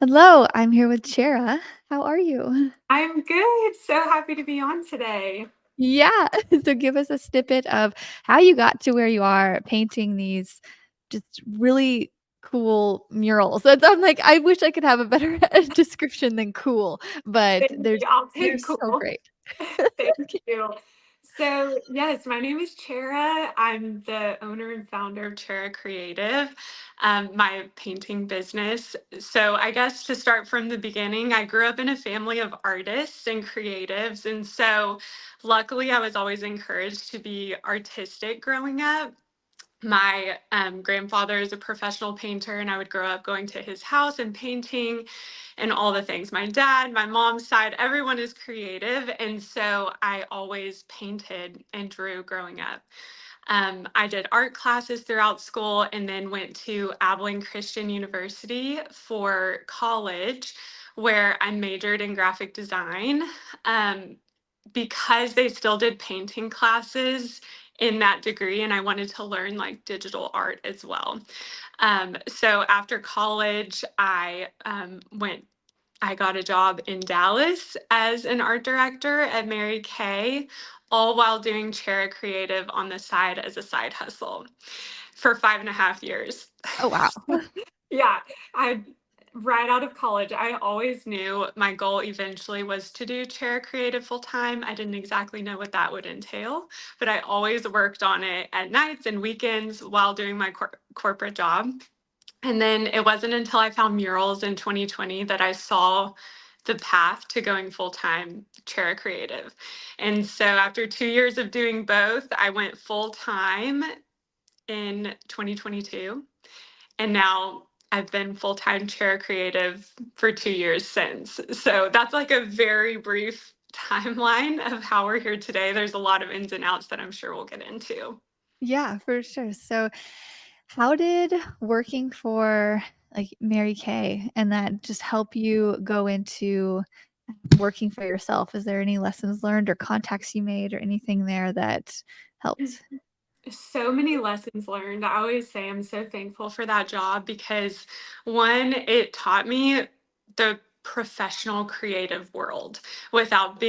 Hello, I'm here with Chera. How are you? I'm good. So happy to be on today. Yeah. So give us a snippet of how you got to where you are painting these just really cool murals. I'm like, I wish I could have a better description than cool, but Thank you. I'll they're take so cool. great. Thank you. So, yes, my name is Chera. I'm the owner and founder of Chera Creative, my painting business. So, I guess to start from the beginning, I grew up in a family of artists and creatives. And so, luckily, I was always encouraged to be artistic growing up. My grandfather is a professional painter, and I would grow up going to his house and painting and all the things. My dad, my mom's side, everyone is creative. And so I always painted and drew growing up. I did art classes throughout school and then went to Abilene Christian University for college, where I majored in graphic design. Um, because they still did painting classes in that degree, and I wanted to learn like digital art as well. So after college, I got a job in Dallas as an art director at Mary Kay, all while doing Chera Creative on the side as a side hustle for 5.5 years. Oh, wow. Yeah, I right out of college, I always knew my goal eventually was to do Chair Creative full time. I didn't exactly know what that would entail, but I always worked on it at nights and weekends while doing my corporate job. And then it wasn't until I found murals in 2020 that I saw the path to going full time Chair Creative. And so after 2 years of doing both, I went full time in 2022, and now I've been full time chair creative for 2 years since. So that's like a very brief timeline of how we're here today. There's a lot of ins and outs that I'm sure we'll get into. Yeah, for sure. So how did working for like Mary Kay and that just help you go into working for yourself? Is there any lessons learned or contacts you made or anything there that helped? So many lessons learned. I always say I'm so thankful for that job because one, it taught me the professional creative world without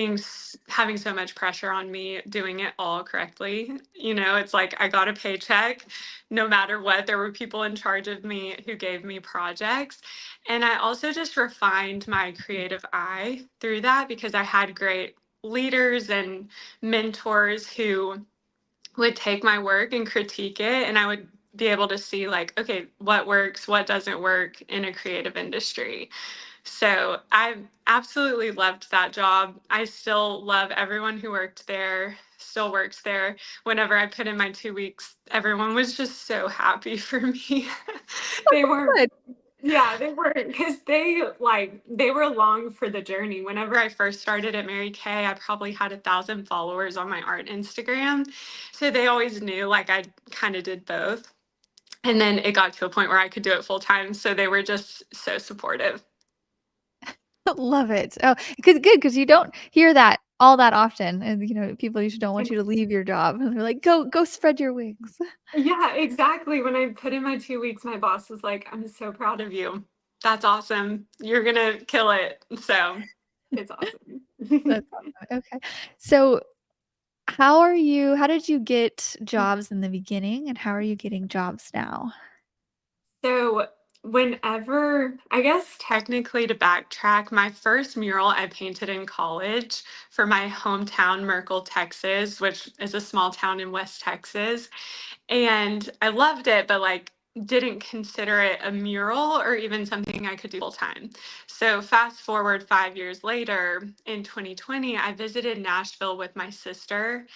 having so much pressure on me doing it all correctly. It's like I got a paycheck no matter what. There were people in charge of me who gave me projects. And I also just refined my creative eye through that because I had great leaders and mentors who would take my work and critique it, and I would be able to see like, okay, what works, what doesn't work in a creative industry. So I absolutely loved that job. I still love everyone who worked there, still works there. Whenever I put in my 2 weeks, everyone was just so happy for me. They were, Good. yeah, they were, because they were along for the journey. Whenever I first started at Mary Kay, I probably had 1,000 followers on my art Instagram. So they always knew like I kind of did both. And then it got to a point where I could do it full time. So they were just so supportive. Love it. Oh, because you don't hear that all that often, and, people usually don't want you to leave your job, and they're like, "Go spread your wings." Yeah, exactly. When I put in my 2 weeks, my boss was like, I'm so proud of you. That's awesome. You're going to kill it. So it's awesome. That's awesome. Okay. So, how did you get jobs in the beginning, and how are you getting jobs now? So, whenever, I guess technically to backtrack, my first mural I painted in college for my hometown, Merkel, Texas, which is a small town in West Texas. And I loved it, but like didn't consider it a mural or even something I could do full time. So, fast forward 5 years later in 2020, I visited Nashville with my sister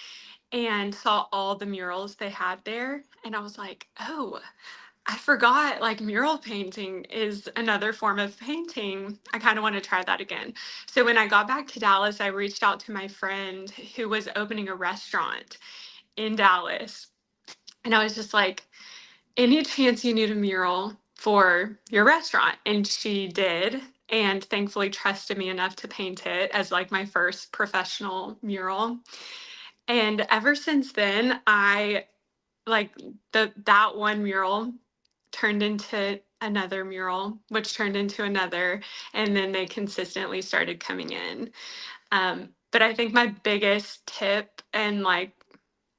and saw all the murals they had there. And I was like, oh, I forgot like mural painting is another form of painting. I kind of want to try that again. So when I got back to Dallas, I reached out to my friend who was opening a restaurant in Dallas. And I was just like, any chance you need a mural for your restaurant? And she did. And thankfully trusted me enough to paint it as like my first professional mural. And ever since then, I like that one mural turned into another mural, which turned into another, and then they consistently started coming in. But I think my biggest tip and like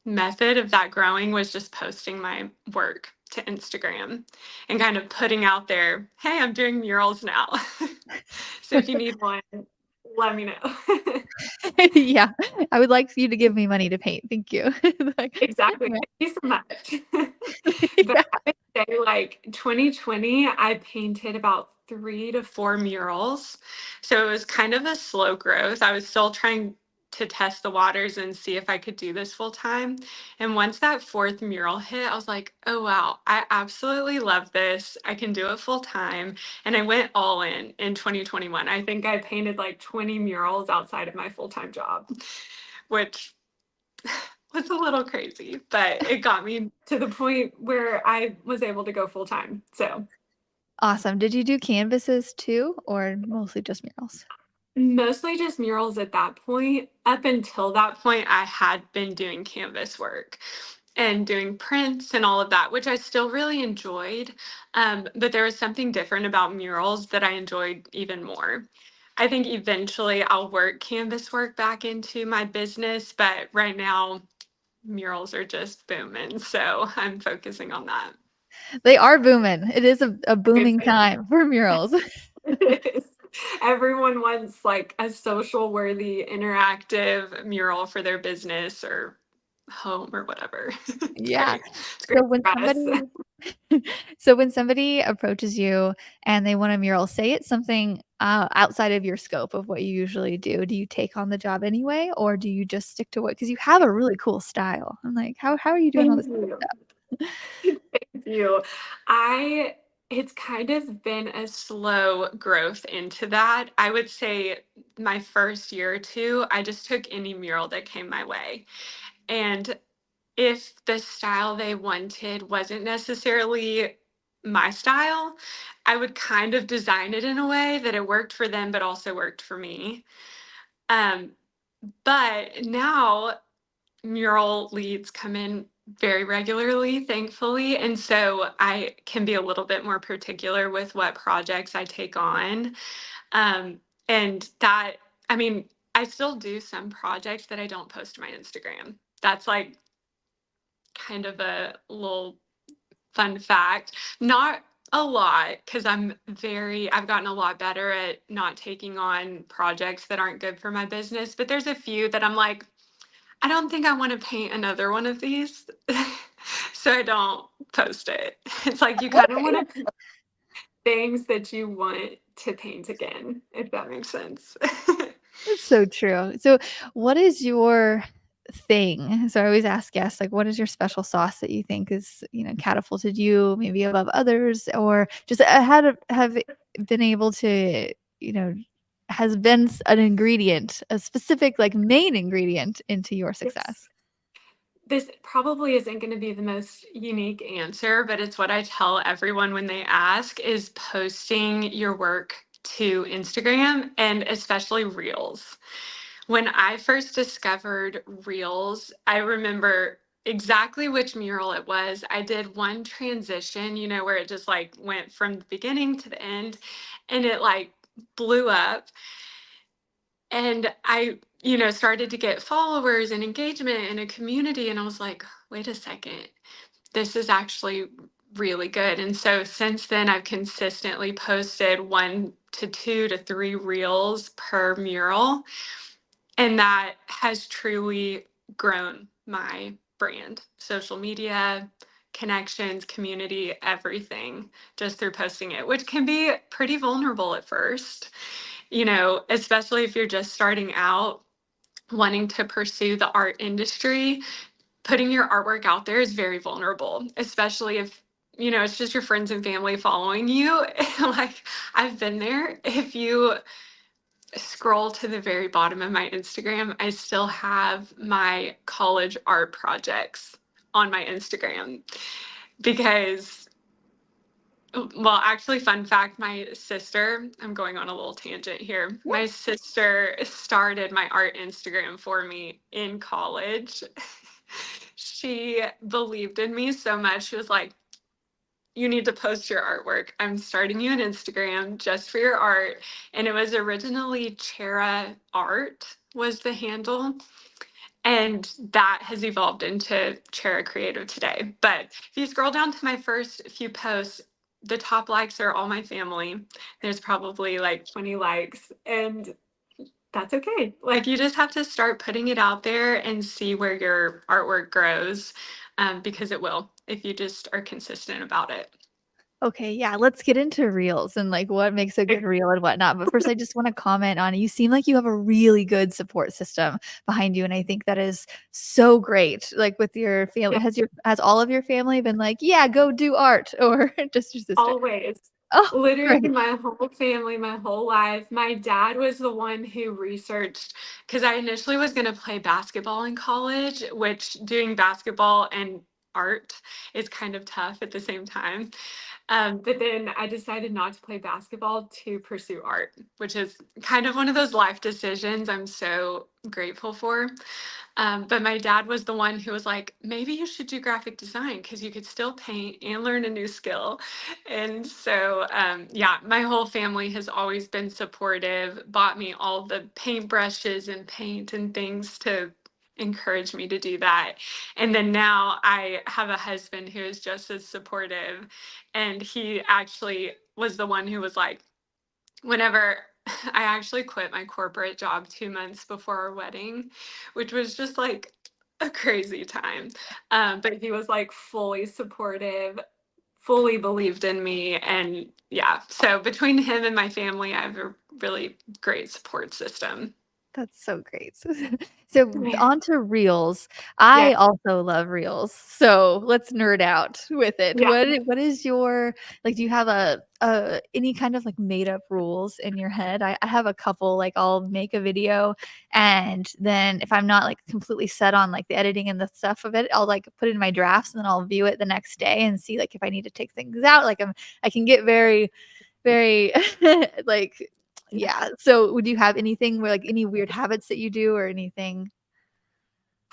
method of that growing was just posting my work to Instagram and kind of putting out there, hey, I'm doing murals now. So if you need one, let me know. Yeah, I would like you to give me money to paint, thank you. Like, Exactly. yeah. Thank you so much. But Yeah. I would say like 2020, I painted about 3 to 4 murals. So it was kind of a slow growth. I was still trying to test the waters and see if I could do this full time. And once that fourth mural hit, I was like, oh wow, I absolutely love this. I can do it full time. And I went all in 2021. I think I painted like 20 murals outside of my full time job, which was a little crazy, but it got me to the point where I was able to go full time. So Awesome. Did you do canvases too, or mostly just murals? mostly just murals at that point. Up until that point, I had been doing canvas work and doing prints and all of that, which I still really enjoyed. But there was something different about murals that I enjoyed even more. I think eventually I'll work canvas work back into my business, but right now murals are just booming. So I'm focusing on that. They are booming. It is a booming Seriously. time for murals. It is. Everyone wants like a social worthy interactive mural for their business or home or whatever. It's Yeah. great. It's great So when for us. somebody so when somebody approaches you and they want a mural, say it's something, outside of your scope of what you usually do you take on the job anyway, or do you just stick to what because you have a really cool style. I'm like, how are you doing all Thank this you. stuff? Thank you. I it's kind of been a slow growth into that. I would say my first year or two, I just took any mural that came my way. And if the style they wanted wasn't necessarily my style, I would kind of design it in a way that it worked for them, but also worked for me. Um, but now mural leads come in very regularly, thankfully. And so I can be a little bit more particular with what projects I take on. Um, and that, I mean, I still do some projects that I don't post to my Instagram. That's like kind of a little fun fact. Not a lot, because I've gotten a lot better at not taking on projects that aren't good for my business. But there's a few that I'm like, I don't think I want to paint another one of these. So I don't post it. It's like you kind of Okay, want yeah. to post things that you want to paint again, if that makes sense. That's so true. So, what is your thing? So, I always ask guests, like, what is your special sauce that you think is, catapulted you maybe above others, or just have been able to, you know, has been an ingredient, a specific, like, main ingredient into your Yes. success? This probably isn't going to be the most unique answer, but it's what I tell everyone when they ask is posting your work to Instagram and especially Reels. When I first discovered Reels, I remember exactly which mural it was. I did one transition, where it just like went from the beginning to the end and it like blew up. And I, started to get followers and engagement in a community. And I was like, wait a second, this is actually really good. And so since then, I've consistently posted 1 to 2 to 3 reels per mural. And that has truly grown my brand, social media, connections, community, everything just through posting it, which can be pretty vulnerable at first, especially if you're just starting out wanting to pursue the art industry. Putting your artwork out there is very vulnerable, especially if it's just your friends and family following you. Like I've been there. If you scroll to the very bottom of my Instagram, I still have my college art projects on my Instagram because, well, actually, fun fact, my sister, I'm going on a little tangent here. Yeah. My sister started my art Instagram for me in college. She believed in me so much. She was like, you need to post your artwork. I'm starting you an Instagram just for your art. And it was originally Chera Art was the handle. And that has evolved into Chera Creative today. But if you scroll down to my first few posts, the top likes are all my family. There's probably like 20 likes. And that's okay. Like you just have to start putting it out there and see where your artwork grows, because it will if you just are consistent about it. Okay, yeah, let's get into reels and, like, what makes a good reel and whatnot, but first I just wanna comment on you seem like you have a really good support system behind you, and I think that is so great, like, with your family. Yeah, Has all of your family been like, "Yeah, go do art," or just your sister? always. Oh, Literally great. my whole family, my whole life. My dad was the one who researched because I initially was going to play basketball in college, which doing basketball and art is kind of tough at the same time. But then I decided not to play basketball to pursue art, which is kind of one of those life decisions I'm so grateful for. But my dad was the one who was like, maybe you should do graphic design because you could still paint and learn a new skill. And so, yeah, my whole family has always been supportive, bought me all the paintbrushes and paint and things to encourage me to do that. And then now I have a husband who is just as supportive. And he actually was the one who was like, whenever I actually quit my corporate job 2 months before our wedding, which was just like a crazy time. But he was like fully supportive, fully believed in me. And yeah, so between him and my family, I have a really great support system. That's so great. So Yeah. on to reels. Yeah. I also love reels, so let's nerd out with it. Yeah. What is your like, do you have any kind of, like, made up rules in your head? I have a couple, like, I'll make a video, and then if I'm not, like, completely set on, like, the editing and the stuff of it, I'll, like, put it in my drafts, and then I'll view it the next day and see, like, if I need to take things out, like, I can get very like yeah. So, would you have anything where, like, any weird habits that you do or anything?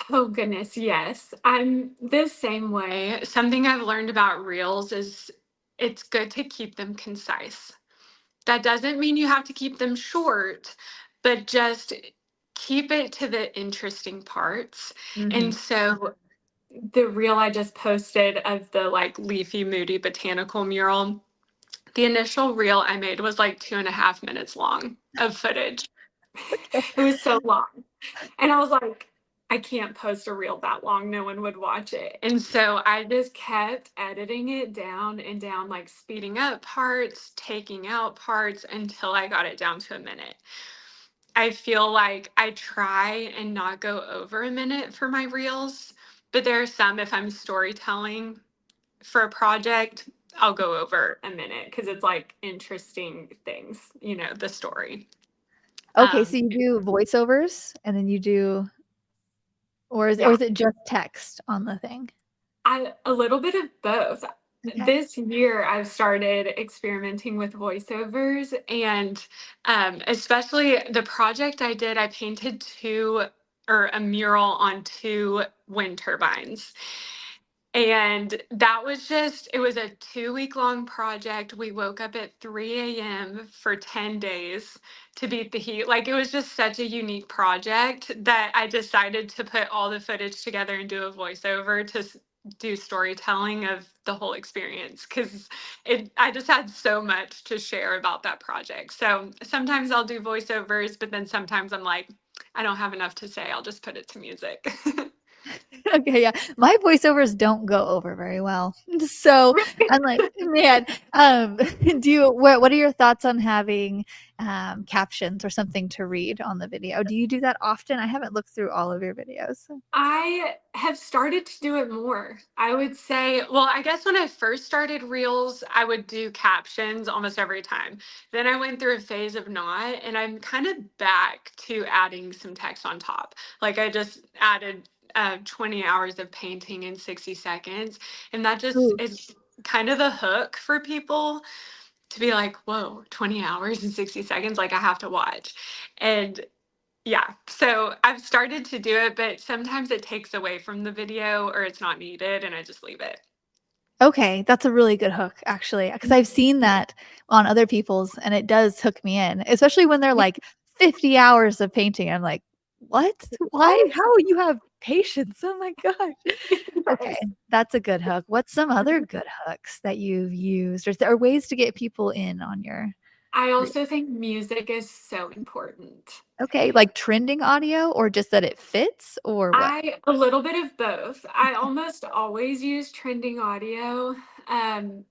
Oh goodness, yes. I'm the same way. Something I've learned about reels is it's good to keep them concise. That doesn't mean you have to keep them short, but just keep it to the interesting parts. And Mhm. so the reel I just posted of the like leafy, moody botanical mural, the initial reel I made was like 2.5 minutes long of footage. It was so long. And I was like, I can't post a reel that long. No one would watch it. And so I just kept editing it down and down, like speeding up parts, taking out parts until I got it down to a minute. I feel like I try and not go over a minute for my reels, but there are some, if I'm storytelling for a project, I'll go over a minute because it's like interesting things, the story. Okay, so Um, you do voiceovers, and then you do or yeah. is it just text on the thing? A little bit of both. Okay. This year, I've started experimenting with voiceovers, and especially the project I did, I painted a mural on two wind turbines. And that was it was a 2 week long project. We woke up at 3 a.m. for 10 days to beat the heat. Like it was just such a unique project that I decided to put all the footage together and do a voiceover to do storytelling of the whole experience because I just had so much to share about that project. So sometimes I'll do voiceovers, but then sometimes I'm like, I don't have enough to say. I'll just put it to music. Okay, yeah. My voiceovers don't go over very well. So, I'm like, "Man," do you what are your thoughts on having, captions or something to read on the video? Do you do that often? I haven't looked through all of your videos. I have started to do it more. I would say, well, I guess when I first started Reels, I would do captions almost every time. Then I went through a phase of not, and I'm kind of back to adding some text on top. Like I just added 20 hours of painting in 60 seconds. And that just Ooh. is kind of the hook for people to be like, whoa, 20 hours and 60 seconds, like I have to watch. And yeah, so I've started to do it, but sometimes it takes away from the video or it's not needed and I just leave it. Okay, that's a really good hook, actually, because I've seen that on other people's, and it does hook me in, especially when they're like 50 hours of painting. I'm like, "What? Why? What? How you have patience? Oh my gosh." Okay, Yes. that's a good hook. What's some other good hooks that you've used, or ways to get people in on your I re also think music is so important. okay, like trending audio or just that it fits or what? A little bit of both. I almost always use trending audio, um,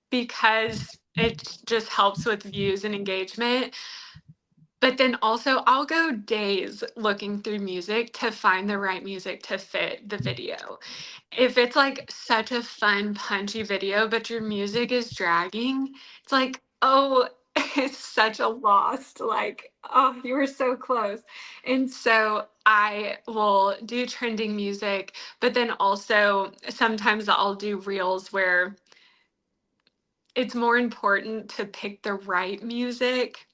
because it just helps with views and engagement. But then also, I'll go days looking through music to find the right music to fit the video. If it's like such a fun, punchy video, but your music is dragging, it's like, oh, it's such a loss. Like, oh, you were so close. And so I will do trending music, but then also sometimes I'll do reels where it's more important to pick the right music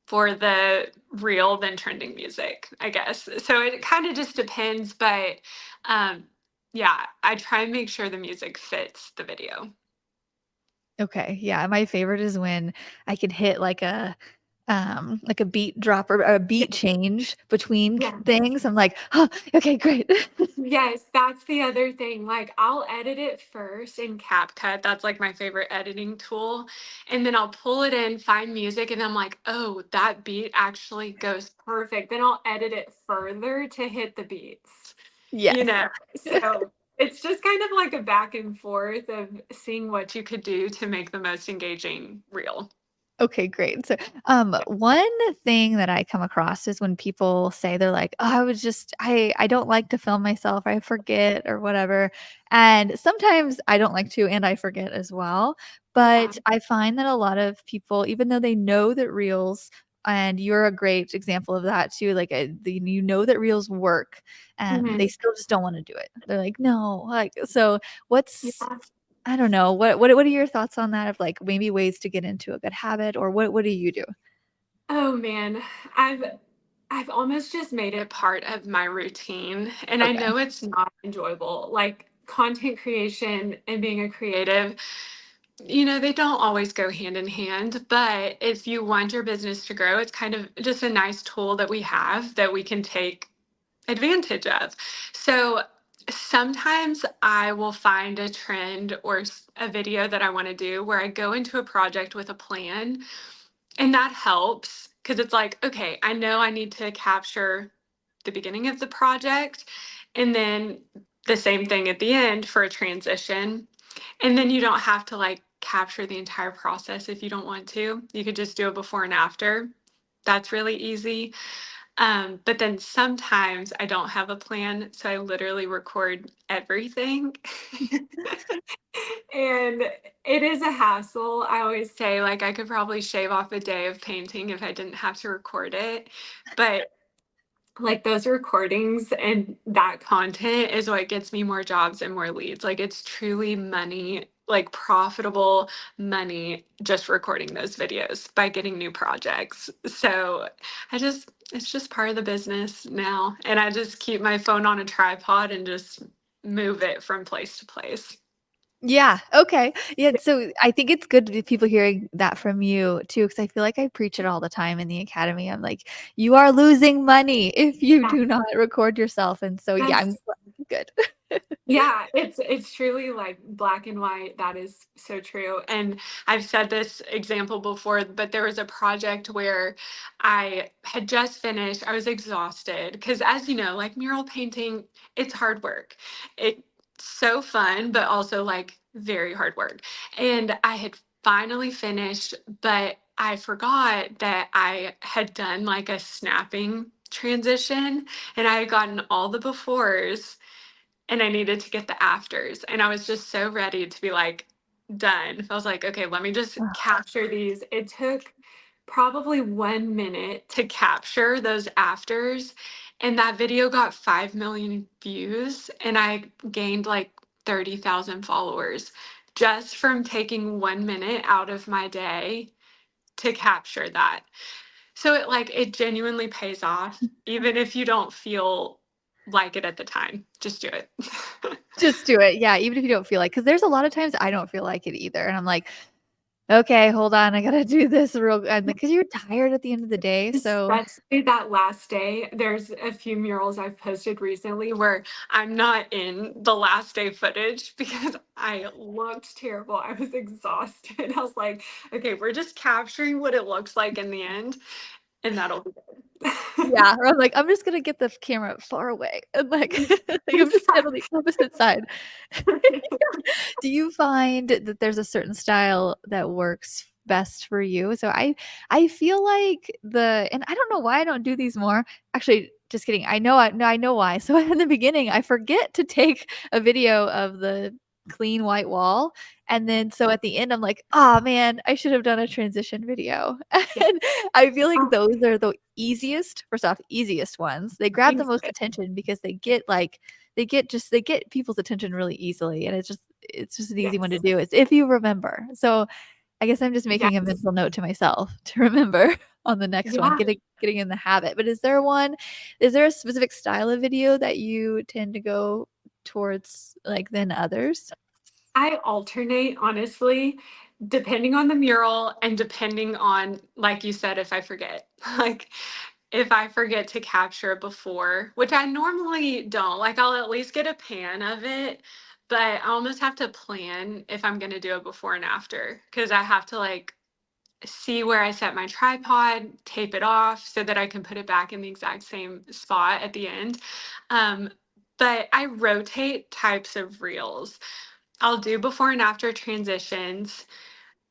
for the reel than trending music, I guess. So it kind of just depends, but um yeah, I try and make sure the music fits the video. Okay, yeah, my favorite is when I can hit like a beat drop or a Yeah. beat change between Yes. things. I'm like, "Oh, okay, great." Yes, that's the other thing. Like I'll edit it first in CapCut. That's like my favorite editing tool. And then I'll pull it in, find music, and I'm like, oh, that beat actually goes perfect. Then I'll edit it further to hit the beats. You Yes. know, so it's just kind of like a back and forth of seeing what you could do to make the most engaging reel. Okay, great. So, one thing that I come across is when people say they're like, "Oh, I don't like to film myself. I forget or whatever." And sometimes I don't like to and I forget as well. Yeah. But I find that a lot of people, even though they know that reels and you're a great example of that too, like you know that reels work, and they Mhm. still just don't want to do it. They're like, "No." Like, so what's Yeah. I don't know. What are your thoughts on that of, like, maybe ways to get into a good habit, or what do you do? Oh man, I've I've almost just made it part of my routine, and I Okay. know it's not enjoyable. Like content creation and being a creative, they don't always go hand in hand, but if you want your business to grow, it's kind of just a nice tool that we have that we can take advantage of. So sometimes I will find a trend or a video that I want to do where I go into a project with a plan, and that helps because it's like, okay, I know I need to capture the beginning of the project and then the same thing at the end for a transition. And then you don't have to like capture the entire process if you don't want to. You could just do a before and after. That's really easy. But then sometimes I don't have a plan, so I literally record everything. And it is a hassle. I always say, like, I could probably shave off a day of painting if I didn't have to record it. But like those recordings and that content is what gets me more jobs and more leads. Like it's truly money, like profitable money just recording those videos by getting new projects. So it's just part of the business now. And I just keep my phone on a tripod and just move it from place to place. Yeah, okay. Yeah, so I think it's good to people hearing that from you too, because I feel like I preach it all the time in the academy. I'm like, "You are losing money if you Yeah. do not record yourself." And so, yeah, I'm Yes. good. Yeah, it's truly like black and white. That is so true. And I've said this example before, but there was a project where I had just finished. I was exhausted because, as you know, like mural painting, it's hard work. It's so fun, but also like very hard work. And I had finally finished, but I forgot that I had done like a snapping transition and I had gotten all the befores and I needed to get the afters. And I was just so ready to be like done. I was like, okay, let me just capture these. It took probably 1 minute to capture those afters. And that video got 5 million views. And I gained like 30,000 followers just from taking 1 minute out of my day to capture that. So it genuinely pays off, even if you don't feel like it at the time. Just do it. Just do it. Yeah, even if you don't feel like, because there's a lot of times I don't feel like it either, and I'm like, "Okay, hold on, I gotta do this real," and because you're tired at the end of the day, so Especially that last day. There's a few murals I've posted recently where I'm not in the last day footage because I looked terrible. I was exhausted. I was like, okay, we're just capturing what it looks like in the end, and that'll be good. yeah, or I'm like, "I'm just gonna get the camera far away," and, like like, I'm just stand on the Exactly. opposite side. Do you find that there's a certain style that works best for you? So I feel like and I don't know why I don't do these more. Actually, just kidding. I know I know why. So in the beginning, I forget to take a video of the clean white wall, and then so at the end, I'm like, "Oh man, I should have done a transition video." Yeah. And I feel like Oh, those are the easiest, first off, easiest ones. They grab the thanks. most attention because they get people's attention really easily, and it's just an easy one to Yes. do. It's if you remember. So, I guess I'm just making a Yes. mental note to myself to remember on the next one, Yeah. getting in the habit. But is there a specific style of video that you tend to go towards, like, than others? I alternate, honestly, depending on the mural and depending on, like you said, if I forget. Like, if I forget to capture it before, which I normally don't, like, I'll at least get a pan of it, but I almost have to plan if I'm going to do it before and after because I have to, like, see where I set my tripod, tape it off so that I can put it back in the exact same spot at the end. Um, but I rotate types of reels. I'll do before and after transitions.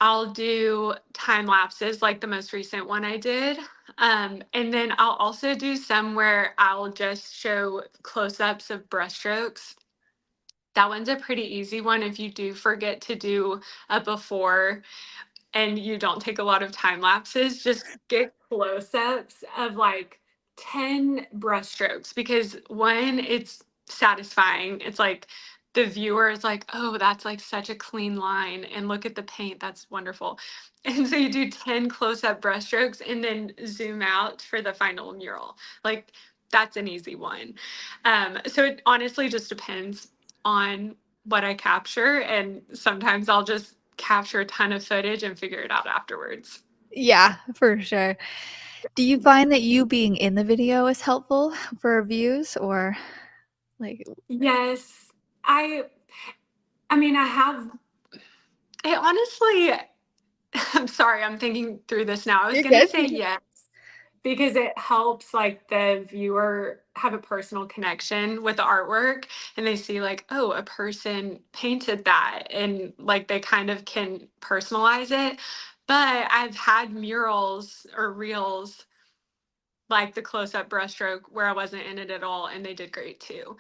I'll do time lapses like the most recent one I did. And then I'll also do some where I'll just show close ups of brushstrokes. That one's a pretty easy one if you do forget to do a before and you don't take a lot of time lapses, just get close ups of like 10 brushstrokes because one, it's satisfying. It's like the viewer is like, oh, that's like such a clean line. And look at the paint. That's wonderful. And so you do 10 close up brushstrokes and then zoom out for the final mural. Like that's an easy one. So it honestly just depends on what I capture. And sometimes I'll just capture a ton of footage and figure it out afterwards. Yeah, for sure. Do you find that you being in the video is helpful for views or, like Yes, I I mean I have it honestly I'm sorry, I'm thinking through this now. I was you're gonna good, say you're good. yes because it helps like the viewer have a personal connection with the artwork and they see like, oh, a person painted that and like they kind of can personalize it. But I've had murals or reels like the close up brushstroke where I wasn't in it at all and they did great too.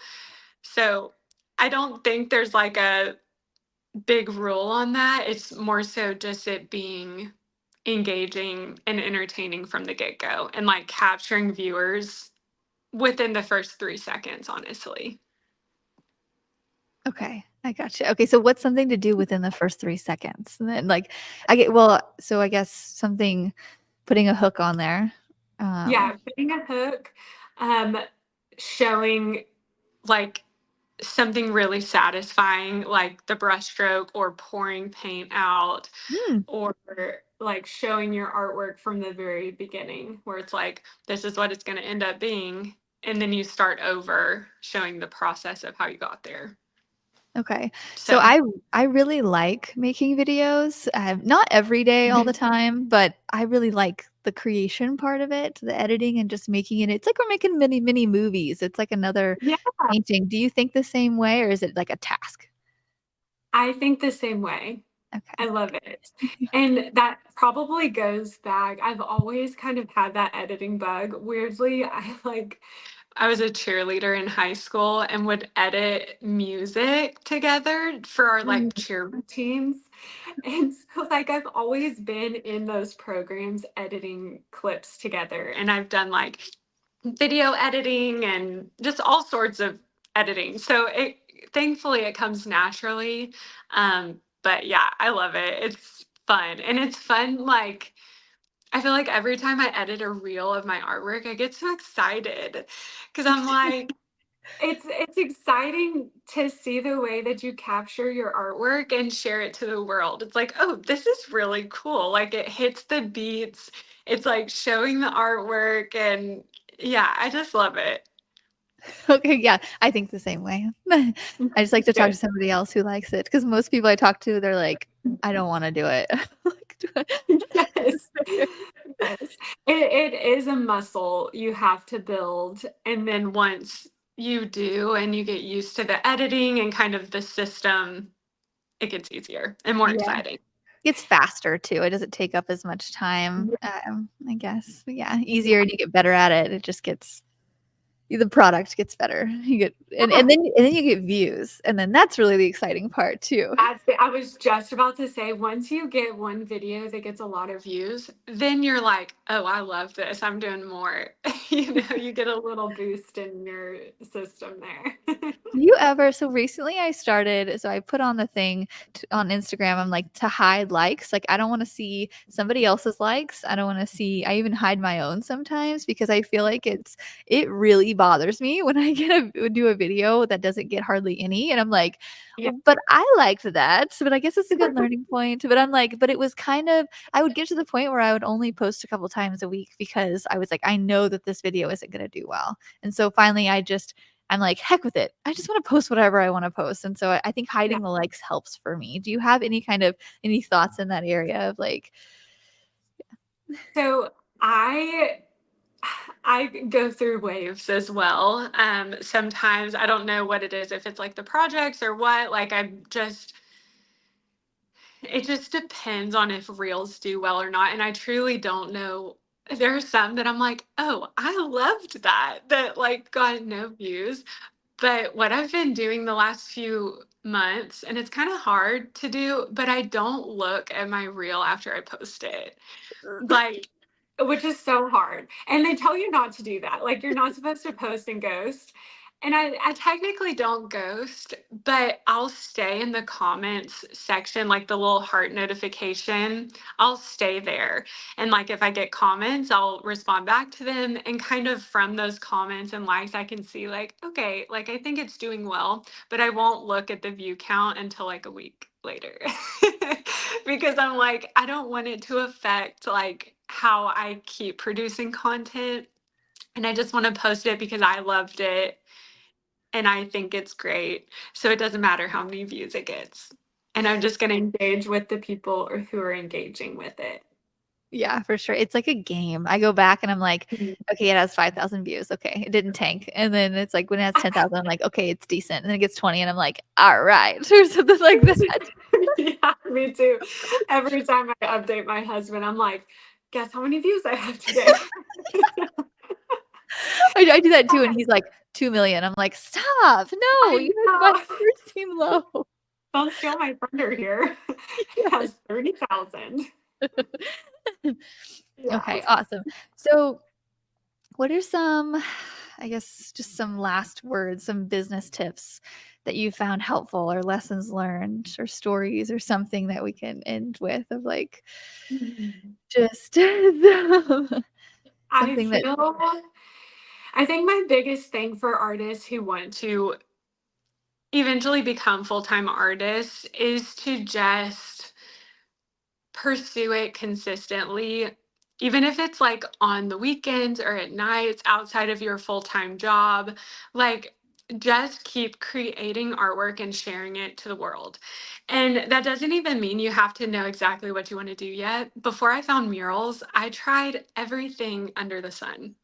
So I don't think there's like a big rule on that. It's more so just it being engaging and entertaining from the get go and like capturing viewers within the first 3 seconds, honestly. Okay, I gotcha. Okay, so what's something to do within the first 3 seconds? And then, like, so I guess something putting a hook on there. Um Yeah, putting a hook, um, showing like something really satisfying, like the brushstroke or pouring paint out Mm, or like showing your artwork from the very beginning where it's like this is what it's going to end up being and then you start over showing the process of how you got there. okay. So So I really like making videos, not every day all the time, but I really like the creation part of it, the editing and just making it it's like we're making mini movies. It's like another yeah, painting. Do you think the same way, or is it like a task? I think the same way. I Okay. love it. And that probably goes back. I've always kind of had that editing bug. Weirdly, I was a cheerleader in high school and would edit music together for our Mm, like cheer routines. And so like I've always been in those programs editing clips together. And I've done like video editing and just all sorts of editing. So it thankfully it comes naturally. But yeah, I love it. It's fun. And it's fun like I feel like every time I edit a reel of my artwork, I get so excited because I'm like, It's exciting to see the way that you capture your artwork and share it to the world. It's like, "Oh, this is really cool." Like, it hits the beats. It's, like, showing the artwork, and yeah, I just love it. Okay, yeah, I think the same way. I just like to talk to Good. somebody else who likes it because most people I talk to, they're like, "I don't wanna do it." Like, do Yes. I Yes. It is a muscle you have to build, and then once you do and you get used to the editing and kind of the system, it gets easier and more Yeah. exciting. It's faster too, it doesn't take up as much time, Yeah. I guess. But yeah, easier and you get better at it, it just gets the product gets better. You get and then you get views, and then that's really the exciting part too. I was just about to say, once you get one video that gets a lot of views, then you're like, "Oh, I love this. I'm doing more." You get a little boost in your system there. Do you ever so recently I started so I put on the thing on Instagram, I'm like, to hide likes, like, I don't wanna see somebody else's likes, I don't wanna see I even hide my own sometimes because I feel like it really bothers me when I get a do a video that doesn't get hardly any, and I'm like, Yeah. "But I liked that, so but I guess it's a good learning point," but I'm like but it was kind of I would get to the point where I would only post a couple times a week because I was like, "I know that this video isn't gonna do well," and so finally I'm like, "Heck with it. I just wanna post whatever I wanna post," and so I think Yeah. hiding the likes helps for me. Do you have any kind of any thoughts in that area of, like So I I go through waves as well. Sometimes I don't know what it is, if it's like the projects or what. Like it just depends on if reels do well or not. And I truly don't know. There are some that I'm like, oh, I loved that like got no views. But what I've been doing the last few months, and it's kind of hard to do, but I don't look at my reel after I post it. Like, which is so hard. And they tell you not to do that. Like, you're not supposed to post and ghost. And I technically don't ghost, but I'll stay in the comments section, like the little heart notification. I'll stay there. And like if I get comments, I'll respond back to them. And kind of from those comments and likes, I can see like, okay, like I think it's doing well, but I won't look at the view count until like a week later. Because I'm like, I don't want it to affect like how I keep producing content. And I just want to post it because I loved it and I think it's great. So it doesn't matter how many views it gets. And I'm just going to engage with the people or who are engaging with it. Yeah, for sure. It's like a game. I go back and I'm like, Mhm. "Okay, it has 5,000 views. Okay, it didn't tank." And then it's like when it has 10,000, I'm like, "Okay, it's decent." And then it gets 20 and I'm like, "Alright," or something like that. Yeah, me too. Every time I update my husband, I'm like, guess how many views I have today? I do that too, and he's like, 2,000,000. I'm like, "Stop. No, I you my know. numbers seem low." Don't steal my thunder here. Yes. Has 30,000. Yeah. Okay, awesome. So, what are some, I guess, just some last words, some business tips that you found helpful or lessons learned or stories or something that we can end with of like Mhm. just I something that feel I think my biggest thing for artists who want to eventually become full-time artists is to just pursue it consistently, even if it's like on the weekends or at nights outside of your full-time job. Like, just keep creating artwork and sharing it to the world. And that doesn't even mean you have to know exactly what you want to do yet. Before I found murals, I tried everything under the sun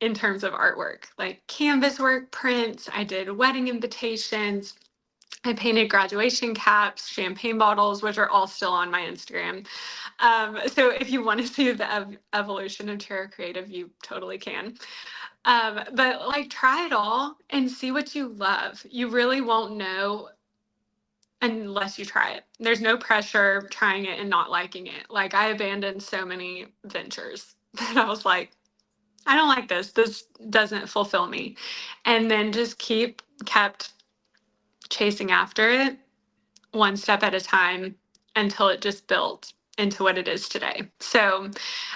in terms of artwork, like canvas work, prints, I did wedding invitations, I painted graduation caps, champagne bottles, which are all still on my Instagram. So if you want to see the evolution of Terra Creative, you totally can. But like try it all and see what you love. You really won't know unless you try it. There's no pressure trying it and not liking it. Like I abandoned so many ventures that I was like, I don't like this. This doesn't fulfill me. And then just kept chasing after it one step at a time until it just built into what it is today. So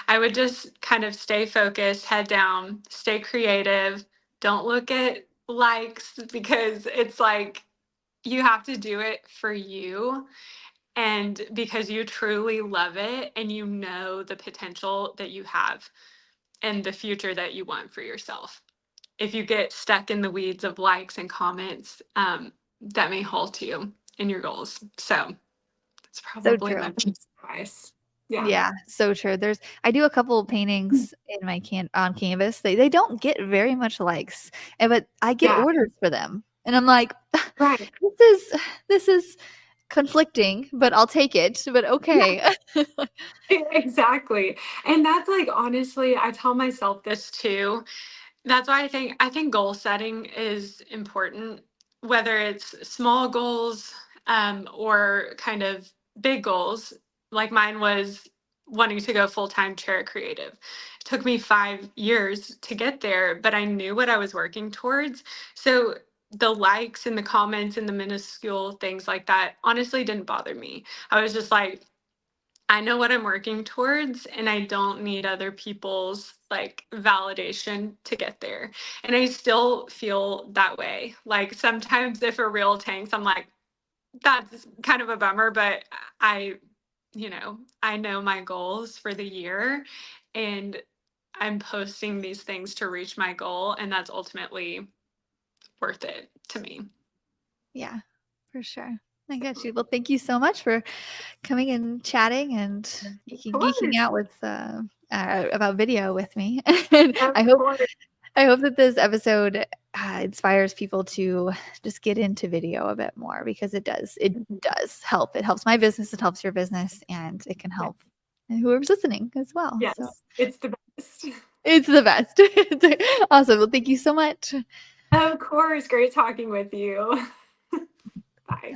I would just kind of stay focused, head down, stay creative. Don't look at likes because it's like you have to do it for you and because you truly love it and you know the potential that you have and the future that you want for yourself. If you get stuck in the weeds of likes and comments, that may halt you in your goals. So it's So probably my true. best advice. Yeah. Yeah, so true. I do a couple paintings in my on canvas. They don't get very much likes, but I get Yeah. orders for them. And I'm like, Right. this is conflicting, but I'll take it. But okay. Exactly. And that's like honestly, I tell myself this too. That's why I think goal setting is important, whether it's small goals or kind of big goals. Like mine was wanting to go full time chair creative. It took me 5 years to get there, but I knew what I was working towards. So the likes and the comments and the minuscule things like that honestly didn't bother me. I was just like, I know what I'm working towards and I don't need other people's like validation to get there. And I still feel that way. Like sometimes if a reel tanks, I'm like, that's kind of a bummer, but I, I know my goals for the year and I'm posting these things to reach my goal and that's ultimately worth it to me. Yeah, for sure. I got you. Well, thank you so much for coming and chatting and Of geeking course. out with about video with me. And Of course. I hope that this episode inspires people to just get into video a bit more because it does help. It helps my business, it helps your business, and it can help whoever's listening as well. So Yes, it's the best. it's the best. Awesome. Well, thank you so much. Of course. Great talking with you. Bye.